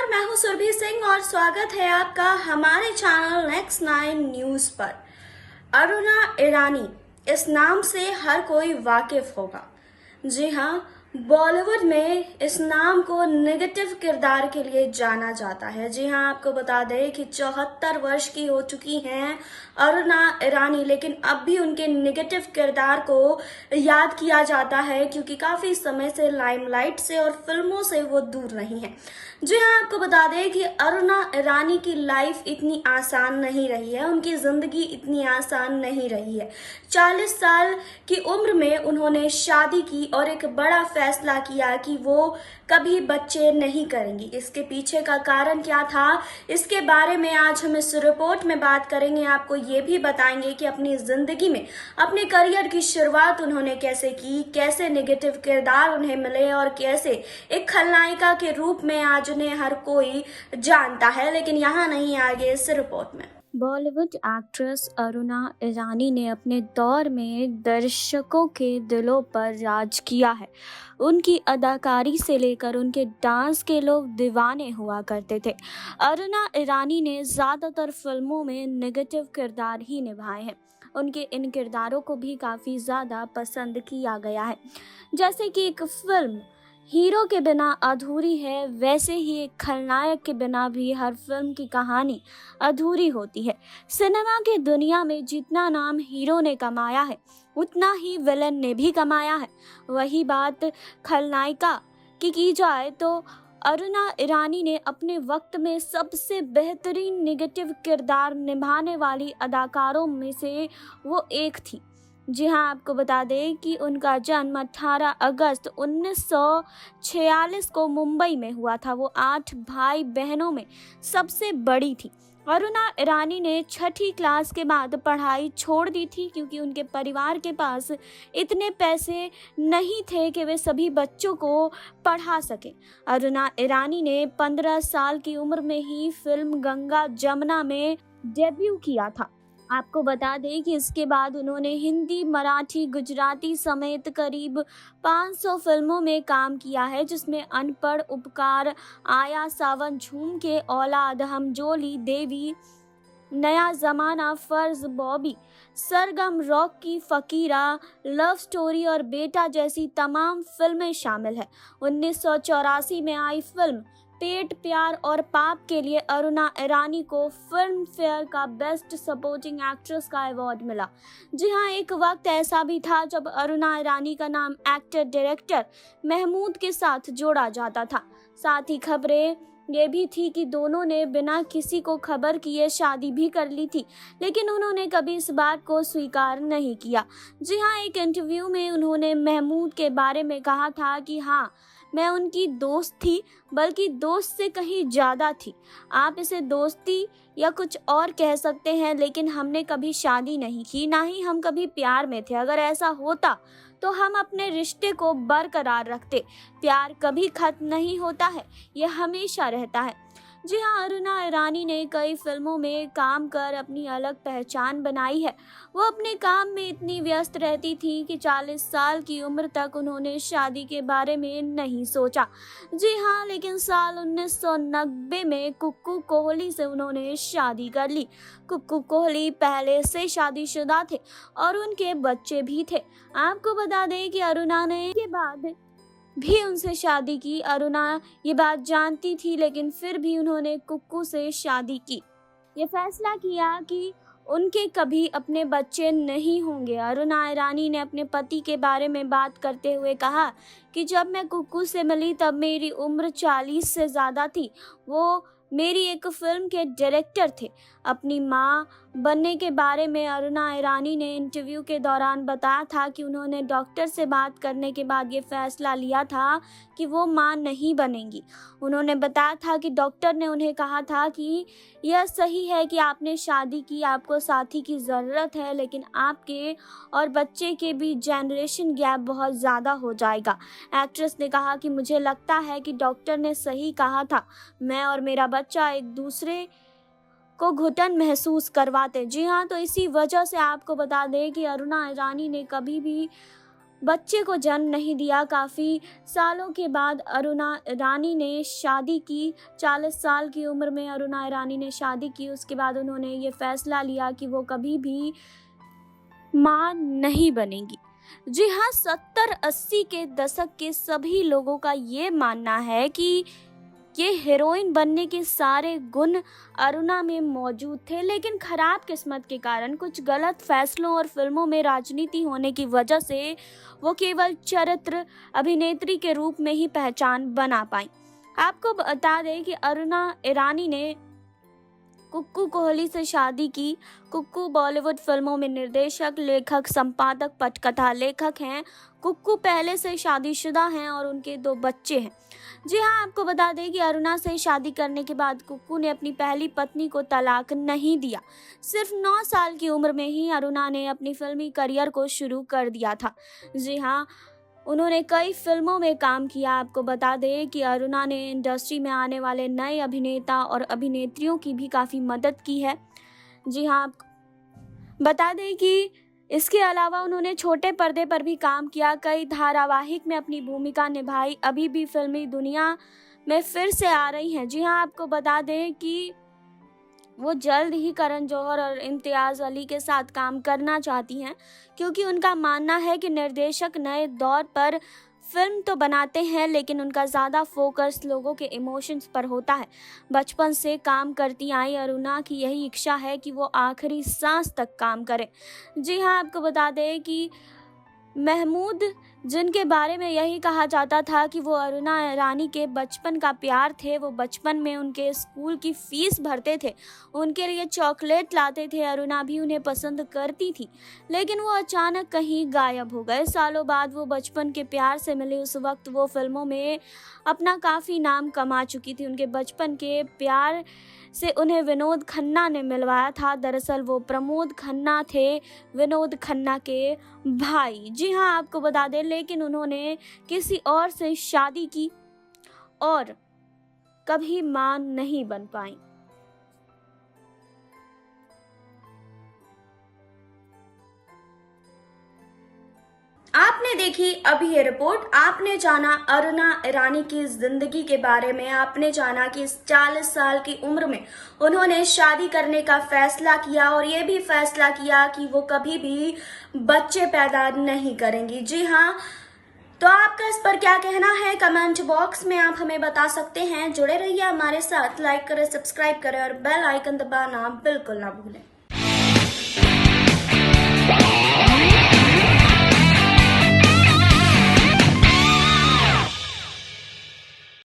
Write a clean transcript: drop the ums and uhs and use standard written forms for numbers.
मैं हूं सुरभि सिंह और स्वागत है आपका हमारे चैनल नेक्स्ट 9 न्यूज पर। अरुणा ईरानी, इस नाम से हर कोई वाकिफ होगा। जी हाँ, बॉलीवुड में इस नाम को नेगेटिव किरदार के लिए जाना जाता है। जी हाँ, आपको बता दें कि 74 वर्ष की हो चुकी हैं अरुणा ईरानी, लेकिन अब भी उनके नेगेटिव किरदार को याद किया जाता है क्योंकि काफी समय से लाइमलाइट से और फिल्मों से वो दूर नहीं है। जी हाँ, आपको बता दें कि अरुणा ईरानी की लाइफ इतनी आसान नहीं रही है, उनकी जिंदगी इतनी आसान नहीं रही है। 40 साल की उम्र में उन्होंने शादी की और एक बड़ा फैसला किया कि वो कभी बच्चे नहीं करेंगी। इसके पीछे का कारण क्या था, इसके बारे में आज हम इस रिपोर्ट में बात करेंगे। आपको ये भी बताएंगे कि अपनी जिंदगी में अपने करियर की शुरुआत उन्होंने कैसे की, कैसे नेगेटिव किरदार उन्हें मिले और कैसे एक खलनायिका के रूप में आज उन्हें हर कोई जानता है। लेकिन यहाँ नहीं, आगे इस रिपोर्ट में। बॉलीवुड एक्ट्रेस अरुणा ईरानी ने अपने दौर में दर्शकों के दिलों पर राज किया है। उनकी अदाकारी से लेकर उनके डांस के लोग दीवाने हुआ करते थे। अरुणा ईरानी ने ज़्यादातर फिल्मों में नेगेटिव किरदार ही निभाए हैं। उनके इन किरदारों को भी काफ़ी ज़्यादा पसंद किया गया है। जैसे कि एक फिल्म हीरो के बिना अधूरी है, वैसे ही एक खलनायक के बिना भी हर फिल्म की कहानी अधूरी होती है। सिनेमा की दुनिया में जितना नाम हीरो ने कमाया है, उतना ही विलन ने भी कमाया है। वही बात खलनायिका की जाए तो अरुणा ईरानी ने अपने वक्त में सबसे बेहतरीन नेगेटिव किरदार निभाने वाली अदाकारों में से वो एक थी। जी हाँ, आपको बता दें कि उनका जन्म 18 अगस्त 1946 को मुंबई में हुआ था। वो 8 भाई बहनों में सबसे बड़ी थी। अरुणा ईरानी ने 6ठी क्लास के बाद पढ़ाई छोड़ दी थी क्योंकि उनके परिवार के पास इतने पैसे नहीं थे कि वे सभी बच्चों को पढ़ा सकें। अरुणा ईरानी ने 15 साल की उम्र में ही फिल्म गंगा जमुना में डेब्यू किया था। आपको बता दें कि इसके बाद उन्होंने हिंदी, मराठी, गुजराती समेत करीब 500 फिल्मों में काम किया है, जिसमें अनपढ़, उपकार, आया सावन, झूम के औलाद, हम जोली, देवी, नया जमाना, फर्ज, बॉबी, सरगम, रॉकी, फकीरा, लव स्टोरी और बेटा जैसी तमाम फिल्में शामिल है। 1984 में आई फिल्म पेट, प्यार और पाप के लिए अरुणा ईरानी को फिल्म फेयर का बेस्ट सपोर्टिंग एक्ट्रेस का अवार्ड मिला। जी हाँ, एक वक्त ऐसा भी था जब अरुणा ईरानी का नाम एक्टर डायरेक्टर महमूद के साथ जोड़ा जाता था। साथ ही खबरें ये भी थी कि दोनों ने बिना किसी को खबर किए शादी भी कर ली थी, लेकिन उन्होंने कभी इस बात को स्वीकार नहीं किया। जी हाँ, एक इंटरव्यू में उन्होंने महमूद के बारे में कहा था कि हाँ, मैं उनकी दोस्त थी, बल्कि दोस्त से कहीं ज़्यादा थी। आप इसे दोस्ती या कुछ और कह सकते हैं, लेकिन हमने कभी शादी नहीं की, ना ही हम कभी प्यार में थे। अगर ऐसा होता तो हम अपने रिश्ते को बरकरार रखते। प्यार कभी खत्म नहीं होता है, ये हमेशा रहता है। जी हाँ, अरुणा ईरानी ने कई फिल्मों में काम कर अपनी अलग पहचान बनाई है। वो अपने काम में इतनी व्यस्त रहती थी कि 40 साल की उम्र तक उन्होंने शादी के बारे में नहीं सोचा। जी हाँ, लेकिन साल 1990 में कुक्कू कोहली से उन्होंने शादी कर ली। कुक्कू कोहली पहले से शादीशुदा थे और उनके बच्चे भी थे। आपको बता दें कि अरुणा ने के बाद भी उनसे शादी की। अरुणा ये बात जानती थी, लेकिन फिर भी उन्होंने कुक्कू से शादी की। ये फैसला किया कि उनके कभी अपने बच्चे नहीं होंगे। अरुणा ईरानी ने अपने पति के बारे में बात करते हुए कहा कि जब मैं कुक्कू से मिली तब मेरी उम्र 40 से ज़्यादा थी। वो मेरी एक फिल्म के डायरेक्टर थे। अपनी माँ बनने के बारे में अरुणा ईरानी ने इंटरव्यू के दौरान बताया था कि उन्होंने डॉक्टर से बात करने के बाद ये फैसला लिया था कि वो माँ नहीं बनेंगी। उन्होंने बताया था कि डॉक्टर ने उन्हें कहा था कि यह सही है कि आपने शादी की, आपको साथी की ज़रूरत है, लेकिन आपके और बच्चे के बीच जनरेशन गैप बहुत ज़्यादा हो जाएगा। एक्ट्रेस ने कहा कि मुझे लगता है कि डॉक्टर ने सही कहा था, मैं और मेरा बच्चा एक दूसरे को घुटन महसूस करवाते। जी हाँ, तो इसी वजह से आपको बता दें कि अरुणा ईरानी ने कभी भी बच्चे को जन्म नहीं दिया। काफ़ी सालों के बाद अरुणा ईरानी ने शादी की। 40 साल की उम्र में अरुणा ईरानी ने शादी की। उसके बाद उन्होंने ये फैसला लिया कि वो कभी भी मां नहीं बनेंगी। जी हाँ, 70-80 के दशक के सभी लोगों का ये मानना है कि ये हीरोइन बनने के सारे गुण अरुणा में मौजूद थे, लेकिन खराब किस्मत के कारण, कुछ गलत फैसलों और फिल्मों में राजनीति होने की वजह से वो केवल चरित्र अभिनेत्री के रूप में ही पहचान बना पाई। आपको बता दें कि अरुणा ईरानी ने कुक्कू कोहली से शादी की। कुक्कू बॉलीवुड फिल्मों में निर्देशक, लेखक, संपादक, पटकथा लेखक हैं। कुक्कू पहले से शादीशुदा हैं और उनके 2 बच्चे हैं। जी हाँ, आपको बता दें कि अरुणा से शादी करने के बाद कुक्कू ने अपनी पहली पत्नी को तलाक नहीं दिया। सिर्फ 9 साल की उम्र में ही अरुणा ने अपनी फिल्मी करियर को शुरू कर दिया था। जी हाँ, उन्होंने कई फिल्मों में काम किया। आपको बता दें कि अरुणा ने इंडस्ट्री में आने वाले नए अभिनेता और अभिनेत्रियों की भी काफ़ी मदद की है। जी हाँ, आपको बता दें कि इसके अलावा उन्होंने छोटे पर्दे पर भी काम किया, कई धारावाहिक में अपनी भूमिका निभाई, अभी भी फिल्मी दुनिया में फिर से आ रही हैं। जी हाँ, आपको बता दें कि वो जल्द ही करण जौहर और इम्तियाज़ अली के साथ काम करना चाहती हैं, क्योंकि उनका मानना है कि निर्देशक नए दौर पर फिल्म तो बनाते हैं, लेकिन उनका ज़्यादा फोकस लोगों के इमोशंस पर होता है। बचपन से काम करती आई अरुणा की यही इच्छा है कि वो आखिरी सांस तक काम करें। जी हाँ, आपको बता दें कि महमूद, जिनके बारे में यही कहा जाता था कि वो अरुणा ईरानी के बचपन का प्यार थे, वो बचपन में उनके स्कूल की फीस भरते थे, उनके लिए चॉकलेट लाते थे, अरुणा भी उन्हें पसंद करती थी, लेकिन वो अचानक कहीं गायब हो गए। सालों बाद वो बचपन के प्यार से मिले। उस वक्त वो फिल्मों में अपना काफ़ी नाम कमा चुकी थी। उनके बचपन के प्यार से उन्हें विनोद खन्ना ने मिलवाया था। दरअसल वो प्रमोद खन्ना थे, विनोद खन्ना के भाई। जी हाँ, आपको बता दें, लेकिन उन्होंने किसी और से शादी की और कभी मां नहीं बन पाई। आपने देखी अभी ये रिपोर्ट। आपने जाना अरुणा ईरानी की जिंदगी के बारे में। आपने जाना कि इस 40 साल की उम्र में उन्होंने शादी करने का फैसला किया और ये भी फैसला किया कि वो कभी भी बच्चे पैदा नहीं करेंगी। जी हाँ, तो आपका इस पर क्या कहना है? कमेंट बॉक्स में आप हमें बता सकते हैं। जुड़े रहिए हमारे साथ, लाइक करें, सब्सक्राइब करें और बेल आइकन दबाना बिल्कुल ना भूलें।